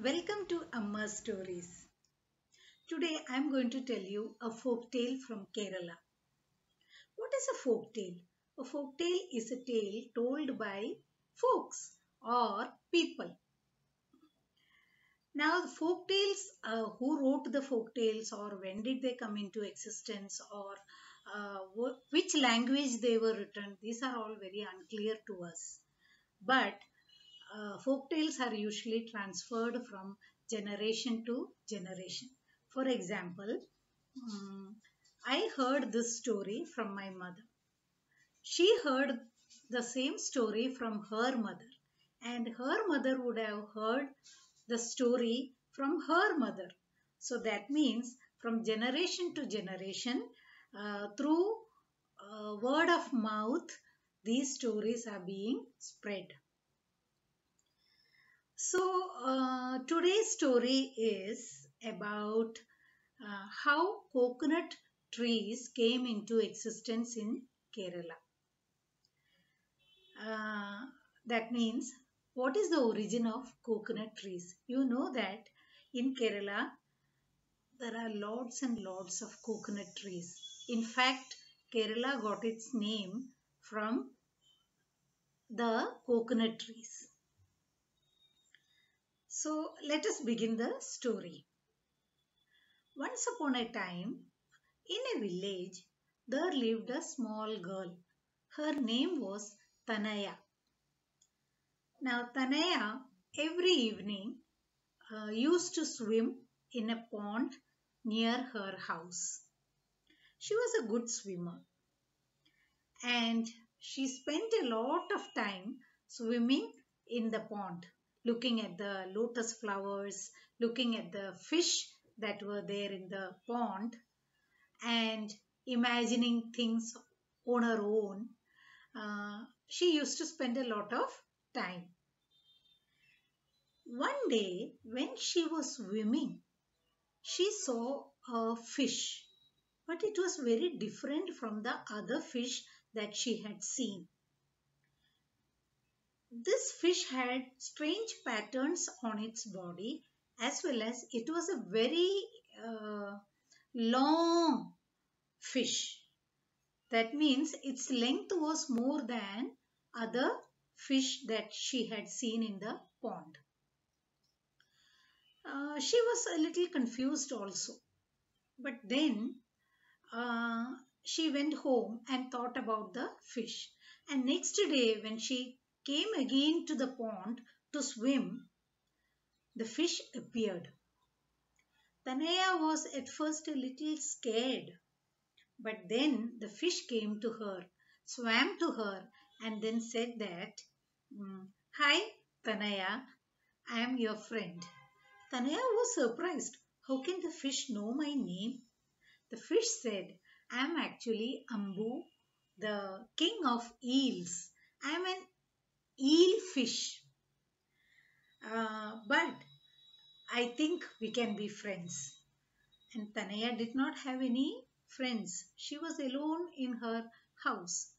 Welcome to Amma's Stories. Today I am going to tell you a folk tale from Kerala. What is a folk tale? A folk tale is a tale told by folks or people. Now, the folk tales, who wrote the folk tales or when did they come into existence or which language they were written, these are all very unclear to us. But folk tales are usually transferred from generation to generation. For example, mm, I heard this story from my mother. She heard the same story from her mother, and her mother would have heard the story from her mother. So that means from generation to generation, through word of mouth, these stories are being spread. So, today's story is about how coconut trees came into existence in Kerala. Uh, that means, what is the origin of coconut trees? You know that in Kerala there are lots and lots of coconut trees. In fact, Kerala got its name from the coconut trees. So, let us begin the story. Once upon a time, in a village, there lived a small girl. Her name was Tanaya. Now, Tanaya every evening used to swim in a pond near her house. She was a good swimmer and she spent a lot of time swimming in the pond, looking at the lotus flowers, looking at the fish that were there in the pond, and imagining things on her own. She used to spend a lot of time. One day, when she was swimming, she saw a fish, but it was very different from the other fish that she had seen. This fish had strange patterns on its body, as well as it was a very long fish. That means its length was more than other fish that she had seen in the pond. She was a little confused also. But then she went home and thought about the fish. And next day, when she came again to the pond to swim, the fish appeared. Tanaya was at first a little scared, but then the fish came to her, swam to her, and then said that, Hi, Tanaya, I am your friend. Tanaya was surprised. How can the fish know my name? The fish said, I am actually Ambu, the king of eels. I am an eel fish. But I think we can be friends. And Tanaya did not have any friends. She was alone in her house.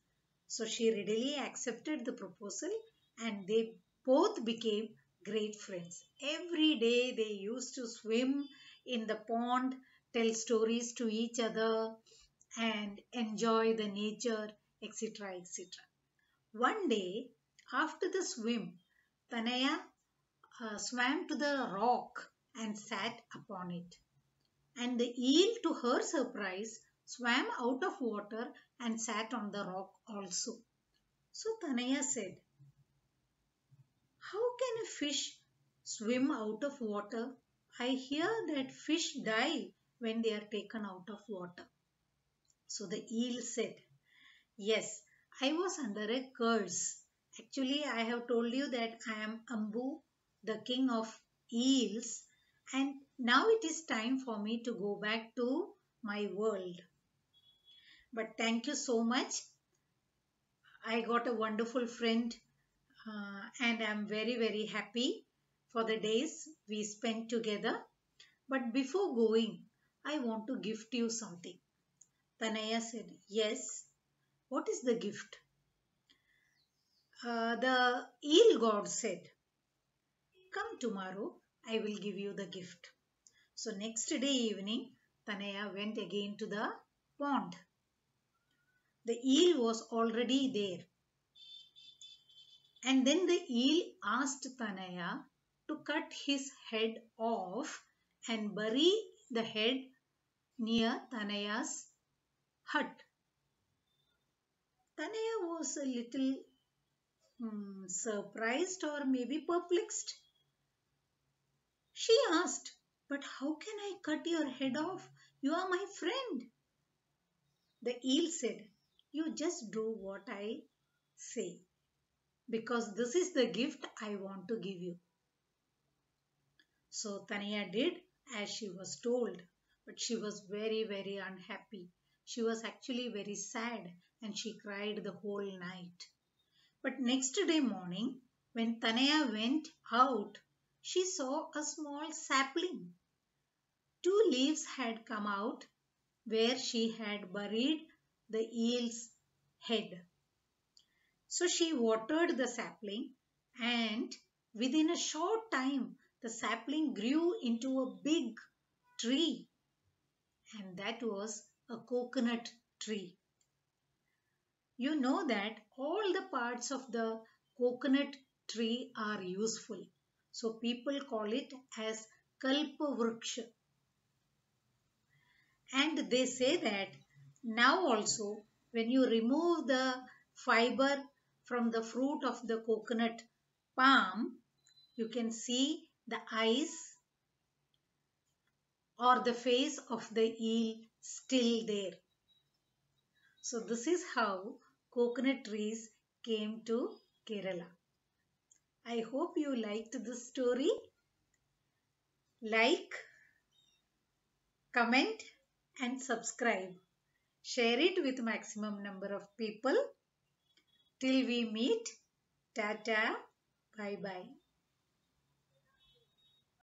So she readily accepted the proposal and they both became great friends. Every day they used to swim in the pond, tell stories to each other, and enjoy the nature, etc. etc. One day, after the swim, Tanaya swam to the rock and sat upon it. And the eel, to her surprise, swam out of water and sat on the rock also. So Tanaya said, how can a fish swim out of water? I hear that fish die when they are taken out of water. So the eel said, yes, I was under a curse. Actually, I have told you that I am Ambu, the king of eels, and now it is time for me to go back to my world. But thank you so much. I got a wonderful friend, and I'm very, very happy for the days we spent together. But before going, I want to gift you something. Tanaya said, yes. What is the gift? The eel god said, come tomorrow I will give you the gift. So next day evening, Tanaya went again to the pond. The eel was already there. And then the eel asked Tanaya to cut his head off and bury the head near Tanaya's hut. Tanaya was a little surprised or maybe perplexed. She asked, "But how can I cut your head off? You are my friend." The eel said, "You just do what I say, because this is the gift I want to give you." So Tanya did as she was told, but she was very, very unhappy. She was actually very sad and she cried the whole night. But next day morning, when Tanaya went out, she saw a small sapling. Two leaves had come out where she had buried the eel's head. So she watered the sapling, and within a short time the sapling grew into a big tree, and that was a coconut tree. You know that all the parts of the coconut tree are useful. So people call it as Kalpavruksha. And they say that now also when you remove the fiber from the fruit of the coconut palm, you can see the eyes or the face of the eel still there. So this is how coconut trees came to Kerala. I hope you liked this story. Like, comment and subscribe. Share it with maximum number of people. Till we meet, tata, bye bye.